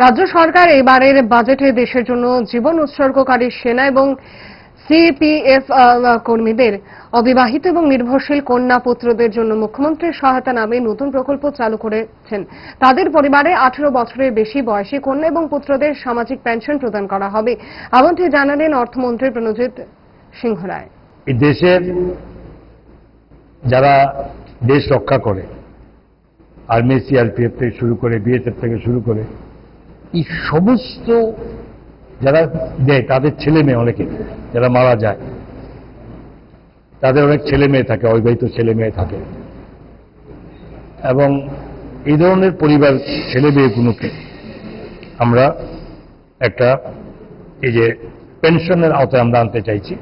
রাজ্য সরকার এবারের বাজেটে দেশের জন্য জীবন উৎসর্গকারী সেনা এবং সিপিএফ কর্মীদের অবিবাহিত এবং নির্ভরশীল কন্যা পুত্রদের জন্য মুখ্যমন্ত্রীর সহায়তা নামে নতুন প্রকল্প চালু করেছেন। তাদের পরিবারে 18 বছরের বেশি বয়সী কন্যা এবং পুত্রদের সামাজিক পেনশন প্রদান করা হবে, এমনটি জানালেন অর্থমন্ত্রী প্রণজিৎ সিংহ রায়। এই দেশের যারা দেশ রক্ষা করে, আর্মি, সিআরপিএফ থেকে শুরু করে, বিএসএফ থেকে শুরু করে, এই সমস্ত যারা দেয় তাদের ছেলে মেয়ে, অনেকে যারা মারা যায় তাদের অনেক ছেলে মেয়ে থাকে, অবিবাহিত ছেলে মেয়ে থাকে, এবং এই ধরনের পরিবার ছেলে মেয়েগুলোকে আমরা একটা এই যে পেনশনের আওতায় আমরা আনতে চাইছি,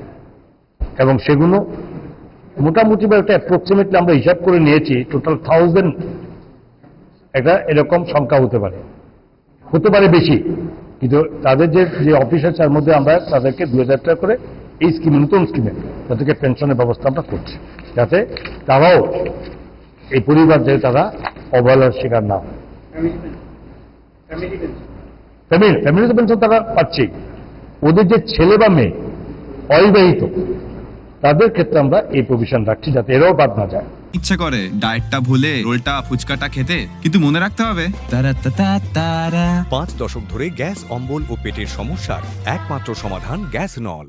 এবং সেগুলো মোটামুটি বা একটা অ্যাপ্রক্সিমেটলি আমরা হিসাব করে নিয়েছি টোটাল 1000 একটা এরকম সংখ্যা হতে পারে বেশি, কিন্তু তাদের যে অফিসার তার মধ্যে আমরা তাদেরকে 2000 টাকা করে এই স্কিমে, নতুন স্কিমে তাদেরকে পেনশনের ব্যবস্থা আমরা করছি, যাতে তারাও এই পরিবার যে তারা অবহেলার শিকার না হয়। ফ্যামিলি পেনশন তারা পাচ্ছে, ওদের যে ছেলে বা মেয়ে অবিবাহিত তাদের ক্ষেত্রে আমরা এই প্রভিশন রাখছি যাতে এরাও বাদ না যায়। ইচ্ছা করে ডায়েটটা ভুলে রোলটা ফুচকাটা খেতে, কিন্তু মনে রাখতে হবে 5 দশক ধরে গ্যাস, অম্বল ও পেটের সমস্যার একমাত্র সমাধান গ্যাস নল।